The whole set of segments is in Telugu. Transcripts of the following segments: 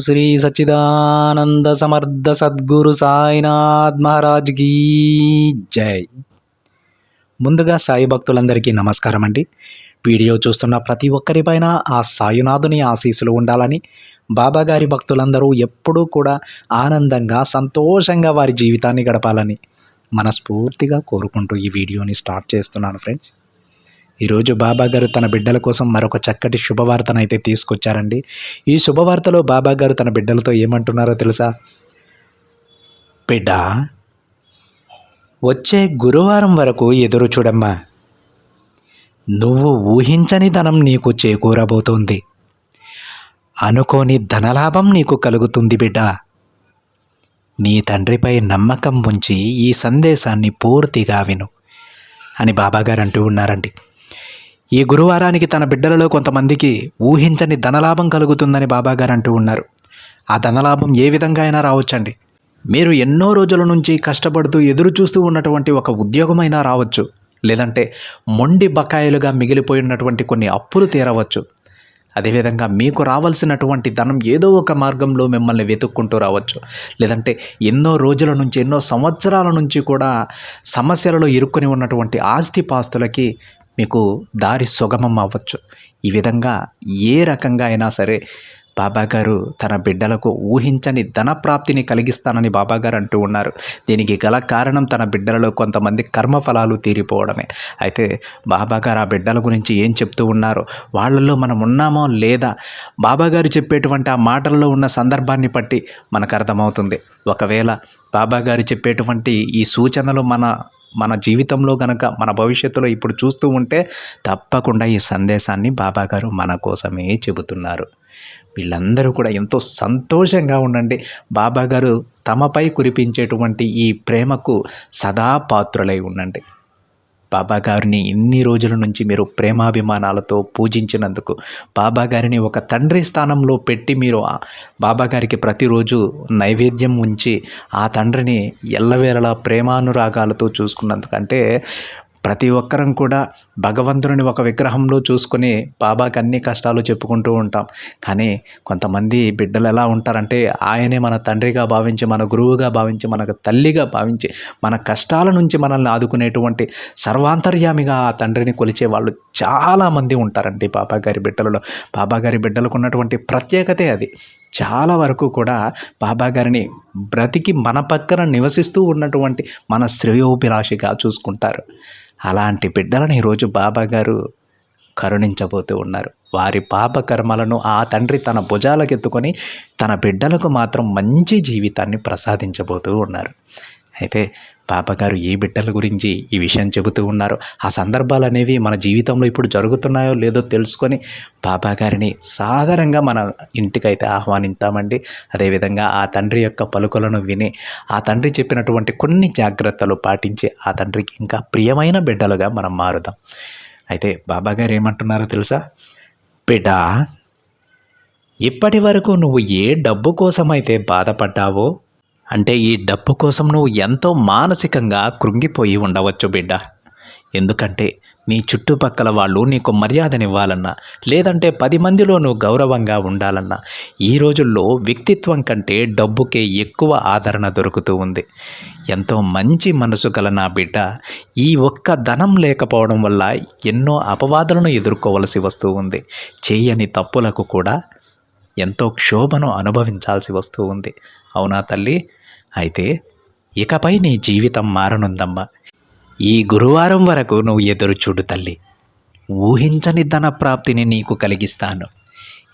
శ్రీ సచ్చిదానంద సమర్థ సద్గురు సాయినాథ్ మహారాజ్ కీ జై. ముందుగా సాయి భక్తులందరికీ నమస్కారం అండి. వీడియో చూస్తున్న ప్రతి ఒక్కరిపైన ఆ సాయినాథుని ఆశీస్సులు ఉండాలని, బాబాగారి భక్తులందరూ ఎప్పుడూ కూడా ఆనందంగా సంతోషంగా వారి జీవితాన్ని గడపాలని మనస్ఫూర్తిగా కోరుకుంటూ ఈ వీడియోని స్టార్ట్ చేస్తున్నాను ఫ్రెండ్స్. ఈరోజు బాబాగారు తన బిడ్డల కోసం మరొక చక్కటి శుభవార్తనైతే తీసుకొచ్చారండి. ఈ శుభవార్తలో బాబాగారు తన బిడ్డలతో ఏమంటున్నారో తెలుసా? బిడ్డ, వచ్చే గురువారం వరకు ఎదురు చూడమ్మా. నువ్వు ఊహించని ధనం నీకు చేకూరబోతోంది. అనుకోని ధనలాభం నీకు కలుగుతుంది బిడ్డ. నీ తండ్రిపై నమ్మకం ఉంచి ఈ సందేశాన్ని పూర్తిగా విను అని బాబాగారు అంటూ ఉన్నారండి. ఈ గురువారానికి తన బిడ్డలలో కొంతమందికి ఊహించని ధనలాభం కలుగుతుందని బాబాగారు అంటూ ఉన్నారు. ఆ ధనలాభం ఏ విధంగా అయినా రావచ్చండి. మీరు ఎన్నో రోజుల నుంచి కష్టపడుతూ ఎదురు చూస్తూ ఉన్నటువంటి ఒక ఉద్యోగమైనా రావచ్చు, లేదంటే మొండి బకాయిలుగా మిగిలిపోయినటువంటి కొన్ని అప్పులు తీరవచ్చు. అదేవిధంగా మీకు రావాల్సినటువంటి ధనం ఏదో ఒక మార్గంలో మిమ్మల్ని వెతుక్కుంటూ రావచ్చు, లేదంటే ఎన్నో రోజుల నుంచి ఎన్నో సంవత్సరాల నుంచి కూడా సమస్యలలో ఇరుక్కొని ఉన్నటువంటి ఆస్తిపాస్తులకి మీకు దారి సుగమం అవ్వచ్చు. ఈ విధంగా ఏ రకంగా అయినా సరే బాబాగారు తన బిడ్డలకు ఊహించని ధన ప్రాప్తిని కలిగిస్తానని బాబాగారు అంటూ ఉన్నారు. దీనికి గల కారణం తన బిడ్డలలో కొంతమంది కర్మఫలాలు తీరిపోవడమే. అయితే బాబాగారు ఆ బిడ్డల గురించి ఏం చెప్తూ ఉన్నారో, వాళ్ళల్లో మనం ఉన్నామో లేదా, బాబాగారు చెప్పేటువంటి ఆ మాటల్లో ఉన్న సందర్భాన్ని బట్టి మనకు అర్థమవుతుంది. ఒకవేళ బాబాగారు చెప్పేటువంటి ఈ సూచనలు మన జీవితంలో గనక మన భవిష్యత్తులో ఇప్పుడు చూస్తూ ఉంటే తప్పకుండా ఈ సందేశాన్ని బాబాగారు మన కోసమే చెబుతున్నారు. వీళ్ళందరూ కూడా ఎంతో సంతోషంగా ఉండండి. బాబాగారు తమపై కురిపించేటువంటి ఈ ప్రేమకు సదా పాత్రులై ఉండండి. బాబాగారిని ఇన్ని రోజుల నుంచి మీరు ప్రేమాభిమానాలతో పూజించినందుకు, బాబాగారిని ఒక తండ్రి స్థానంలో పెట్టి మీరు బాబాగారికి ప్రతిరోజు నైవేద్యం ఉంచి ఆ తండ్రిని ఎల్లవేళలా ప్రేమానురాగాలతో చూసుకున్నందుకు, అంటే ప్రతి ఒక్కరం కూడా భగవంతుని ఒక విగ్రహంలో చూసుకొని బాబాకి అన్ని కష్టాలు చెప్పుకుంటూ ఉంటాం. కానీ కొంతమంది బిడ్డలు ఎలా ఉంటారంటే, ఆయనే మన తండ్రిగా భావించి, మన గురువుగా భావించి, మనకు తల్లిగా భావించి, మన కష్టాల నుంచి మనల్ని ఆదుకునేటువంటి సర్వాంతర్యామిగా ఆ తండ్రిని కొలిచే వాళ్ళు చాలామంది ఉంటారండి బాబాగారి బిడ్డలలో. బాబాగారి బిడ్డలకు ఉన్నటువంటి ప్రత్యేకతే అది. చాలా వరకు కూడా బాబాగారిని బ్రతికి మన పక్కన నివసిస్తూ ఉన్నటువంటి మన శ్రేయోభిలాషిగా చూసుకుంటారు. అలాంటి బిడ్డలను ఈరోజు బాబాగారు కరుణించబోతూ ఉన్నారు. వారి పాప కర్మలను ఆ తండ్రి తన భుజాలకెత్తుకొని తన బిడ్డలకు మాత్రం మంచి జీవితాన్ని ప్రసాదించబోతూ ఉన్నారు. అయితే బాబాగారు ఈ బిడ్డల గురించి ఈ విషయం చెబుతూ ఉన్నారు. ఆ సందర్భాలు అనేవి మన జీవితంలో ఇప్పుడు జరుగుతున్నాయో లేదో తెలుసుకొని బాబాగారిని సాధారణంగా మన ఇంటికైతే ఆహ్వానిస్తామండి. అదేవిధంగా ఆ తండ్రి యొక్క పలుకులను విని, ఆ తండ్రి చెప్పినటువంటి కొన్ని జాగ్రత్తలు పాటించి ఆ తండ్రికి ఇంకా ప్రియమైన బిడ్డలుగా మనం మారుదాం. అయితే బాబాగారు ఏమంటున్నారో తెలుసా? బిడ్డ, ఇప్పటి వరకు నువ్వు ఏ డబ్బు కోసమైతే బాధపడ్డావో, అంటే ఈ డబ్బు కోసం నువ్వు ఎంతో మానసికంగా కృంగిపోయి ఉండవచ్చు బిడ్డ. ఎందుకంటే నీ చుట్టుపక్కల వాళ్ళు నీకు మర్యాదనివ్వాలన్నా, లేదంటే 10 మందిలో నువ్వు గౌరవంగా ఉండాలన్నా ఈ రోజుల్లో వ్యక్తిత్వం కంటే డబ్బుకే ఎక్కువ ఆదరణ దొరుకుతూ ఉంది. ఎంతో మంచి మనసు గల నా బిడ్డ, ఈ ఒక్క ధనం లేకపోవడం వల్ల ఎన్నో అపవాదులను ఎదుర్కోవలసి వస్తూ ఉంది. చేయని తప్పులకు కూడా ఎంతో క్షోభను అనుభవించాల్సి వస్తూ ఉంది. అవునా తల్లి? అయితే ఇకపై నీ జీవితం మారనుందమ్మా. ఈ గురువారం వరకు నువ్వు ఎదురు చూడు తల్లి. ఊహించని ధన ప్రాప్తిని నీకు కలిగిస్తాను.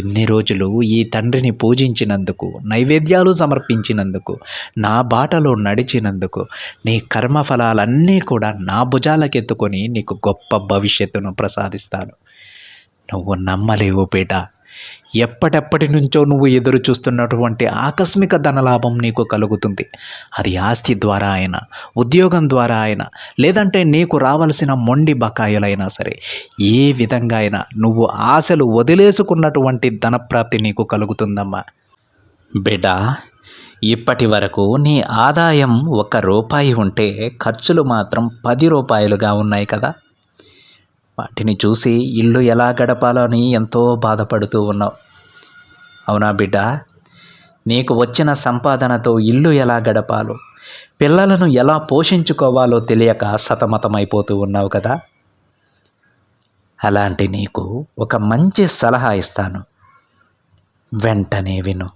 ఇన్ని రోజులు ఈ తండ్రిని పూజించినందుకు, నైవేద్యాలు సమర్పించినందుకు, నా బాటలో నడిచినందుకు నీ కర్మఫలాలన్నీ కూడా నా భుజాలకెత్తుకొని నీకు గొప్ప భవిష్యత్తును ప్రసాదిస్తాను. నువ్వు నమ్మలేవు బిడ్డ. ఎప్పటి నుంచో నువ్వు ఎదురు చూస్తున్నటువంటి ఆకస్మిక ధనలాభం నీకు కలుగుతుంది. అది ఆస్తి ద్వారా అయినా, ఉద్యోగం ద్వారా అయినా, లేదంటే నీకు రావాల్సిన మొండి బకాయిలైనా సరే, ఏ విధంగా అయినా నువ్వు ఆశలు వదిలేసుకున్నటువంటి ధనప్రాప్తి నీకు కలుగుతుందమ్మా. బిడ్డ, ఇప్పటి వరకు నీ ఆదాయం ₹1 ఉంటే ఖర్చులు మాత్రం ₹10గా ఉన్నాయి కదా. వాటిని చూసి ఇల్లు ఎలా గడపాలో అని ఎంతో బాధపడుతూ ఉన్నావు. అవునా బిడ్డ? నీకు వచ్చిన సంపాదనతో ఇల్లు ఎలా గడపాలో, పిల్లలను ఎలా పోషించుకోవాలో తెలియక సతమతమైపోతూ ఉన్నావు కదా. అలాంటి నీకు ఒక మంచి సలహా ఇస్తాను, వెంటనే విను.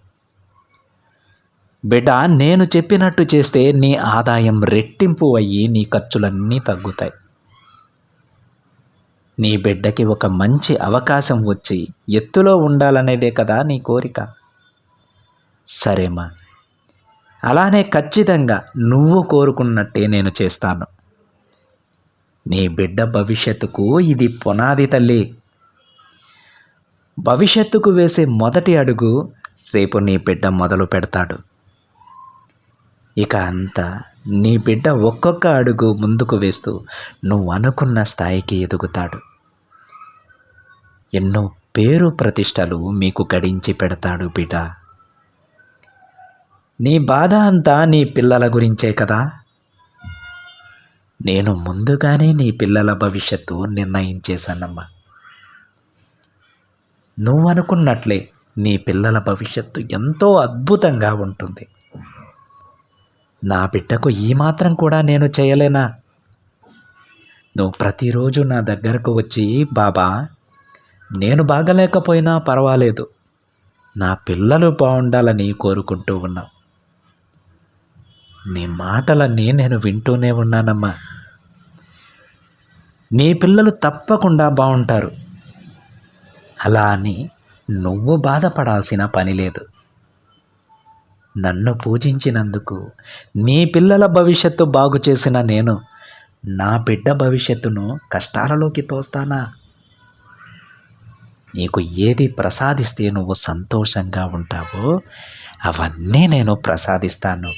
బిడ్డ, నేను చెప్పినట్టు చేస్తే నీ ఆదాయం రెట్టింపు అయ్యి నీ ఖర్చులన్నీ తగ్గుతాయి. నీ బిడ్డకి ఒక మంచి అవకాశం వచ్చి ఎత్తులో ఉండాలనేదే కదా నీ కోరిక. సరేమా, అలానే ఖచ్చితంగా నువ్వు కోరుకున్నట్టే నేను చేస్తాను. నీ బిడ్డ భవిష్యత్తుకు ఇది పునాది తల్లి. భవిష్యత్తుకు వేసే మొదటి అడుగు రేపు నీ బిడ్డ మొదలు పెడతాడు. ఇక అంతా నీ బిడ్డ ఒక్కొక్క అడుగు ముందుకు వేస్తూ నువ్వు అనుకున్న స్థాయికి ఎదుగుతాడు. ఎన్నో పేరు ప్రతిష్టలు మీకు గడించి పెడతాడు బిడ్డ. నీ బాధ అంతా నీ పిల్లల గురించే కదా. నేను ముందుగానే నీ పిల్లల భవిష్యత్తు నిర్ణయించేశానమ్మా. నువ్వు అనుకున్నట్లే నీ పిల్లల భవిష్యత్తు ఎంతో అద్భుతంగా ఉంటుంది. నా బిడ్డకు ఈ మాత్రం కూడా నేను చేయలేనా? నువ్వు ప్రతిరోజు నా దగ్గరకు వచ్చి, బాబా, నేను బాగలేకపోయినా పర్వాలేదు, నా పిల్లలు బాగుండాలని కోరుకుంటూ ఉన్నావు. నీ మాటలన్నీ నేను వింటూనే ఉన్నానమ్మా. నీ పిల్లలు తప్పకుండా బాగుంటారు. అలా అని నువ్వు బాధపడాల్సిన పని లేదు. నన్ను పూజించినందుకు నీ పిల్లల భవిష్యత్తు బాగు చేసిన నేను నా బిడ్డ భవిష్యత్తును కష్టాలలోకి తోస్తానా? నీకు ఏది ప్రసాదిస్తే నువ్వు సంతోషంగా ఉంటావో అవన్నీ నేను ప్రసాదిస్తాను.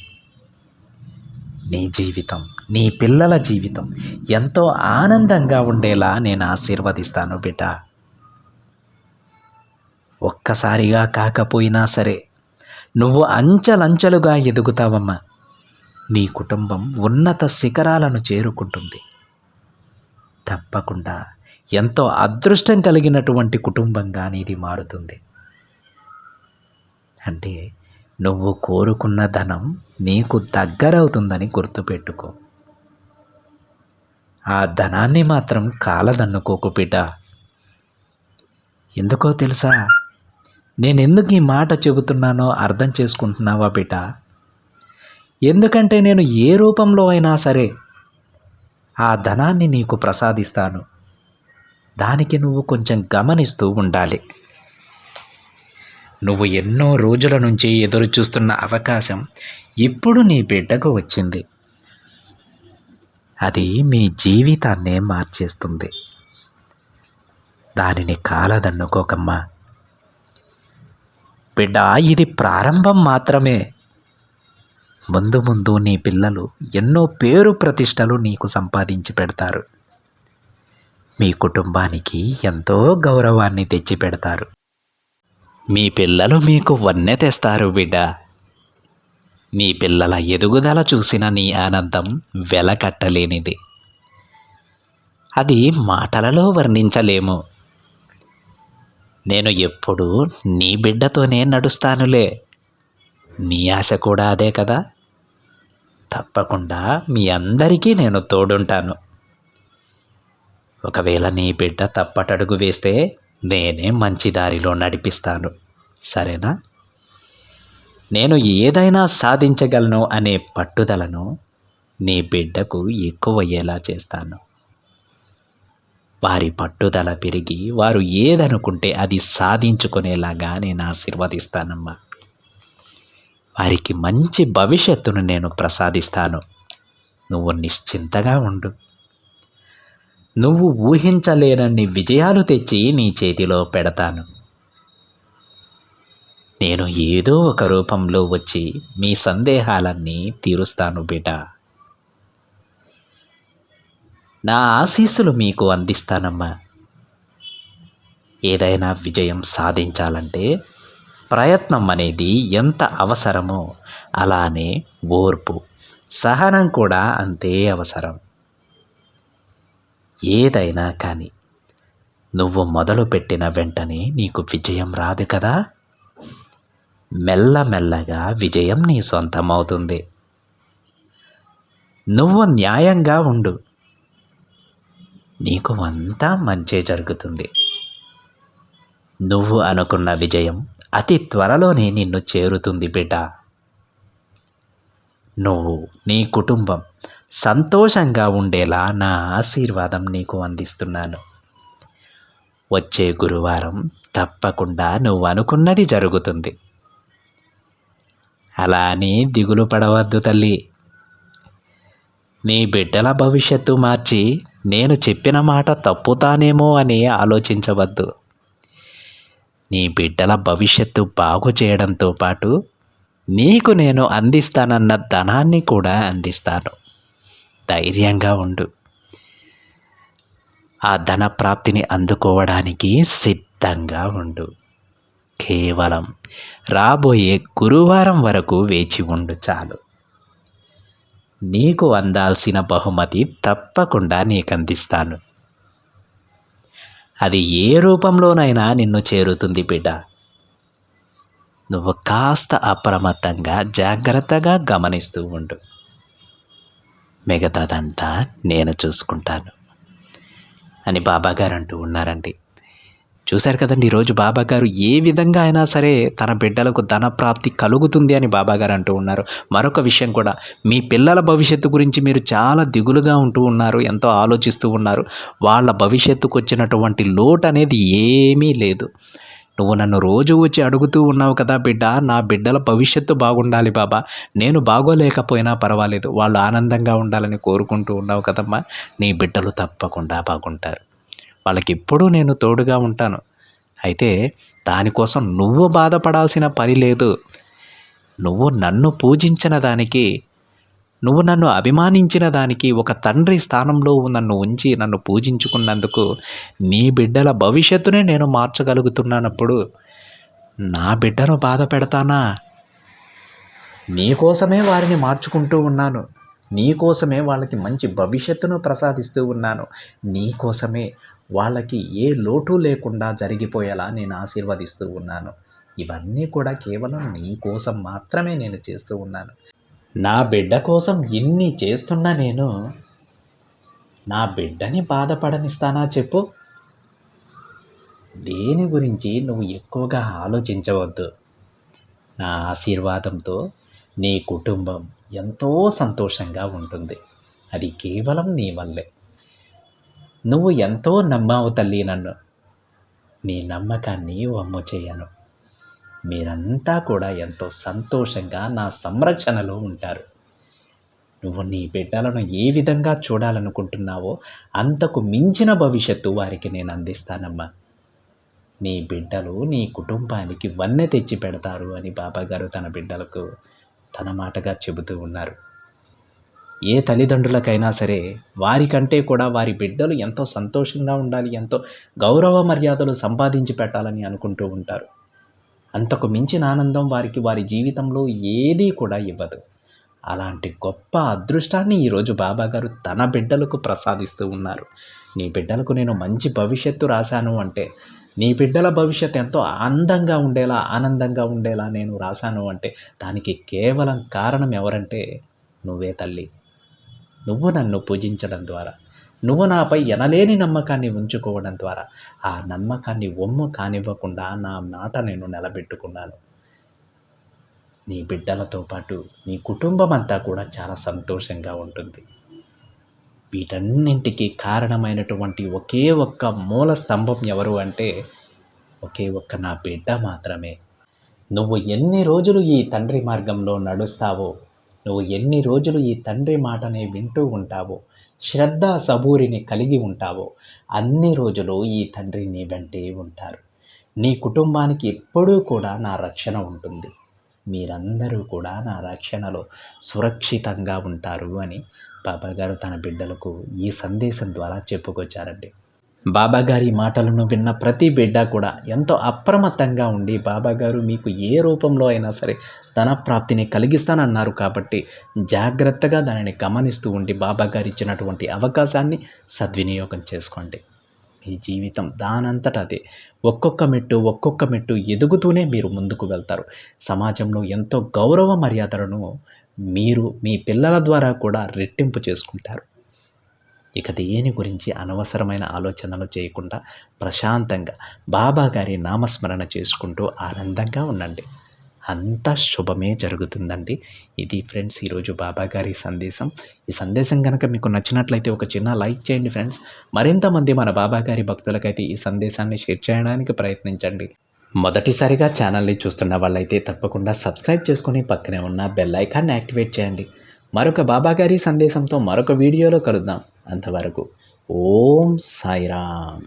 నీ జీవితం, నీ పిల్లల జీవితం ఎంతో ఆనందంగా ఉండేలా నేను ఆశీర్వదిస్తాను బిడ్డ. ఒక్కసారిగా కాకపోయినా సరే నువ్వు అంచెలంచెలుగా ఎదుగుతావమ్మా. నీ కుటుంబం ఉన్నత శిఖరాలను చేరుకుంటుంది. తప్పకుండా ఎంతో అదృష్టం కలిగినటువంటి కుటుంబంగా నీది మారుతుంది. అంటే నువ్వు కోరుకున్న ధనం నీకు దగ్గరవుతుందని గుర్తుపెట్టుకో. ఆ ధనాన్ని మాత్రం కాలదన్నుకోకు బిడ్డ. ఎందుకో తెలుసా? నేనెందుకు ఈ మాట చెబుతున్నానో అర్థం చేసుకుంటున్నావా బిడ్డ? ఎందుకంటే నేను ఏ రూపంలో అయినా సరే ఆ ధనాన్ని నీకు ప్రసాదిస్తాను. దానికి నువ్వు కొంచెం గమనిస్తూ ఉండాలి. నువ్వు ఎన్నో రోజుల నుంచి ఎదురు చూస్తున్న అవకాశం ఇప్పుడు నీ బిడ్డకు వచ్చింది. అది మీ జీవితాన్నే మార్చేస్తుంది. దానిని కాలదన్నుకోకమ్మా. బిడ్డ, ఇది ప్రారంభం మాత్రమే. ముందు ముందు నీ పిల్లలు ఎన్నో పేరు ప్రతిష్టలు నీకు సంపాదించి పెడతారు. మీ కుటుంబానికి ఎంతో గౌరవాన్ని తెచ్చి పెడతారు. మీ పిల్లలు మీకు వన్నె తెస్తారు బిడ్డ. నీ పిల్లల ఎదుగుదల చూసిన నీ ఆనందం వెలకట్టలేనిది. అది మాటలలో వర్ణించలేము. నేను ఎప్పుడూ నీ బిడ్డతోనే నడుస్తానులే. నీ ఆశ కూడా అదే కదా. తప్పకుండా మీ అందరికీ నేను తోడుంటాను. ఒకవేళ నీ బిడ్డ తప్పటడుగు వేస్తే నేనే మంచి దారిలో నడిపిస్తాను. సరేనా? నేను ఏదైనా సాధించగలను అనే పట్టుదలను నీ బిడ్డకు ఎక్కువయ్యేలా చేస్తాను. వారి పట్టుదల పెరిగి వారు ఏదనుకుంటే అది సాధించుకునేలాగా నేను ఆశీర్వదిస్తానమ్మా. వారికి మంచి భవిష్యత్తును నేను ప్రసాదిస్తాను. నువ్వు నిశ్చింతగా ఉండు. నువ్వు ఊహించలేనన్ని విజయాలు తెచ్చి నీ చేతిలో పెడతాను. నేను ఏదో ఒక రూపంలో వచ్చి మీ సందేహాలన్నీ తీరుస్తాను బిడ్డ. నా ఆశీస్సులు మీకు అందిస్తానమ్మా. ఏదైనా విజయం సాధించాలంటే ప్రయత్నం అనేది ఎంత అవసరమో అలానే ఓర్పు, సహనం కూడా అంతే అవసరం. ఏదైనా కానీ నువ్వు మొదలుపెట్టిన వెంటనే నీకు విజయం రాదు కదా. మెల్లమెల్లగా విజయం నీ సొంతమవుతుంది. నువ్వు న్యాయంగా ఉండు, నీకు అంతా మంచే జరుగుతుంది. నువ్వు అనుకున్న విజయం అతి త్వరలోనే నిన్ను చేరుతుంది బిడ్డ. నువ్వు నీ కుటుంబం సంతోషంగా ఉండేలా నా ఆశీర్వాదం నీకు అందిస్తున్నాను. వచ్చే గురువారం తప్పకుండా నువ్వు అనుకున్నది జరుగుతుంది. అలా అని దిగులు పడవద్దు తల్లి. నీ బిడ్డల భవిష్యత్తు మార్చి నేను చెప్పిన మాట తప్పుతానేమో అని ఆలోచించవద్దు. నీ బిడ్డల భవిష్యత్తు బాగు చేయడంతో పాటు నీకు నేను అందిస్తానన్న ధనాన్ని కూడా అందిస్తాను. ధైర్యంగా ఉండు. ఆ ధన ప్రాప్తిని అందుకోవడానికి సిద్ధంగా ఉండు. కేవలం రాబోయే గురువారం వరకు వేచి ఉండు చాలు. నీకు అందాల్సిన బహుమతి తప్పకుండా నీకు అందిస్తాను. అది ఏ రూపంలోనైనా నిన్ను చేరుతుంది బిడ్డ. నువ్వు కాస్త అప్రమత్తంగా జాగ్రత్తగా గమనిస్తూ ఉండు. మిగతాదంతా నేను చూసుకుంటాను అని బాబాగారు అంటూ ఉన్నారండి. చూశారు కదండి, ఈరోజు బాబాగారు ఏ విధంగా అయినా సరే తన బిడ్డలకు ధన ప్రాప్తి కలుగుతుంది అని బాబాగారు అంటూ ఉన్నారు. మరొక విషయం కూడా, మీ పిల్లల భవిష్యత్తు గురించి మీరు చాలా దిగులుగా ఉంటూ ఉన్నారు, ఎంతో ఆలోచిస్తూ ఉన్నారు. వాళ్ళ భవిష్యత్తుకు వచ్చినటువంటి లోటు అనేది ఏమీ లేదు. నువ్వు నన్ను రోజు వచ్చి అడుగుతూ ఉన్నావు కదా బిడ్డ, నా బిడ్డల భవిష్యత్తు బాగుండాలి బాబా, నేను బాగోలేకపోయినా పర్వాలేదు, వాళ్ళు ఆనందంగా ఉండాలని కోరుకుంటూ ఉన్నావు కదమ్మా. నీ బిడ్డలు తప్పకుండా బాగుంటారు. వాళ్ళకి ఎప్పుడూ నేను తోడుగా ఉంటాను. అయితే దానికోసం నువ్వు బాధపడాల్సిన పని లేదు. నువ్వు నన్ను పూజించిన దానికి, నువ్వు నన్ను అభిమానించిన దానికి, ఒక తండ్రి స్థానంలో నన్ను ఉంచి నన్ను పూజించుకున్నందుకు నీ బిడ్డల భవిష్యత్తునే నేను మార్చగలుగుతున్నానప్పుడు నా బిడ్డను బాధ పెడతానా? నీకోసమే వారిని మార్చుకుంటూ ఉన్నాను. నీకోసమే వాళ్ళకి మంచి భవిష్యత్తును ప్రసాదిస్తూ ఉన్నాను. నీకోసమే వాళ్ళకి ఏ లోటు లేకుండా జరిగిపోయేలా నేను ఆశీర్వదిస్తూ ఉన్నాను. ఇవన్నీ కూడా కేవలం నీ కోసం మాత్రమే నేను చేస్తూ ఉన్నాను. నా బిడ్డ కోసం ఇన్ని చేస్తున్నా నేను నా బిడ్డని బాధపడనిస్తానా చెప్పు? దేని గురించి నువ్వు ఎక్కువగా ఆలోచించవద్దు. నా ఆశీర్వాదంతో నీ కుటుంబం ఎంతో సంతోషంగా ఉంటుంది. అది కేవలం నీ వల్లే. నువ్వు ఎంతో నమ్మావు తల్లి నన్ను. నీ నమ్మకాన్ని వమ్ము చేయను. మీరంతా కూడా ఎంతో సంతోషంగా నా సంరక్షణలో ఉంటారు. నువ్వు నీ బిడ్డలను ఏ విధంగా చూడాలనుకుంటున్నావో అంతకు మించిన భవిష్యత్తు వారికి నేను అందిస్తానమ్మా. నీ బిడ్డలు నీ కుటుంబానికి వన్నె తెచ్చి పెడతారు అని బాబాగారు తన బిడ్డలకు తన మాటగా చెబుతూ ఉన్నారు. ఏ తల్లిదండ్రులకైనా సరే వారికంటే కూడా వారి బిడ్డలు ఎంతో సంతోషంగా ఉండాలి, ఎంతో గౌరవ మర్యాదలు సంపాదించి పెట్టాలని అనుకుంటూ ఉంటారు. అంతకు మించిన ఆనందం వారికి వారి జీవితంలో ఏదీ కూడా ఇవ్వదు. అలాంటి గొప్ప అదృష్టాన్ని ఈరోజు బాబాగారు తన బిడ్డలకు ప్రసాదిస్తూ ఉన్నారు. నీ బిడ్డలకు నేను మంచి భవిష్యత్తు రాశాను అంటే, నీ బిడ్డల భవిష్యత్తు ఎంతో అందంగా ఉండేలా, ఆనందంగా ఉండేలా నేను రాశాను అంటే దానికి కేవలం కారణం ఎవరంటే నువ్వే తల్లి. నువ్వు నన్ను పూజించడం ద్వారా, నువ్వు నాపై ఎనలేని నమ్మకాన్ని ఉంచుకోవడం ద్వారా ఆ నమ్మకాన్ని ఒమ్ము కానివ్వకుండా నా మాట నేను నిలబెట్టుకున్నాను. నీ బిడ్డలతో పాటు నీ కుటుంబం అంతా కూడా చాలా సంతోషంగా ఉంటుంది. వీటన్నింటికి కారణమైనటువంటి ఒకే ఒక్క మూల స్తంభం ఎవరు అంటే ఒకే ఒక్క నా బిడ్డ మాత్రమే. నువ్వు ఎన్ని రోజులు ఈ తండ్రి మార్గంలో నడుస్తావో, నువ్వు ఎన్ని రోజులు ఈ తండ్రి మాటనే వింటూ ఉంటావో, శ్రద్ధ సబూరిని కలిగి ఉంటావో, అన్ని రోజులు ఈ తండ్రి నీ వెంటే ఉంటారు. నీ కుటుంబానికి ఎప్పుడూ కూడా నా రక్షణ ఉంటుంది. మీరందరూ కూడా నా రక్షణలో సురక్షితంగా ఉంటారు అని బాబాగారు తన బిడ్డలకు ఈ సందేశం ద్వారా చెప్పుకొచ్చారండి. బాబాగారి మాటలను విన్న ప్రతి బిడ్డ కూడా ఎంతో అప్రమత్తంగా ఉండి, బాబాగారు మీకు ఏ రూపంలో అయినా సరే ధన ప్రాప్తిని కలిగిస్తానన్నారు కాబట్టి జాగ్రత్తగా దానిని గమనిస్తూ ఉండి బాబాగారు ఇచ్చినటువంటి అవకాశాన్ని సద్వినియోగం చేసుకోండి. మీ జీవితం దానంతట అదే ఒక్కొక్క మెట్టు ఎదుగుతూనే మీరు ముందుకు వెళ్తారు. సమాజంలో ఎంతో గౌరవ మర్యాదలను మీరు మీ పిల్లల ద్వారా కూడా రెట్టింపు చేసుకుంటారు. ఇక దేని గురించి అనవసరమైన ఆలోచనలు చేయకుండా ప్రశాంతంగా బాబా గారి నామస్మరణ చేసుకుంటూ ఆనందంగా ఉండండి. అంతా శుభమే జరుగుతుందండి. ఇది ఫ్రెండ్స్ ఈరోజు బాబా గారి సందేశం. ఈ సందేశం కనుక మీకు నచ్చినట్లయితే ఒక చిన్న లైక్ చేయండి ఫ్రెండ్స్. మరింతమంది మన బాబా గారి భక్తులకైతే ఈ సందేశాన్ని షేర్ చేయడానికి ప్రయత్నించండి. మొదటిసారిగా ఛానల్ని చూస్తున్న వాళ్ళైతే తప్పకుండా సబ్స్క్రైబ్ చేసుకొని పక్కనే ఉన్న బెల్ ఐకాన్ని యాక్టివేట్ చేయండి. మరొక బాబా గారి సందేశంతో మరొక వీడియోలో కలుద్దాం. అంతవరకు ఓం సాయిరామ్.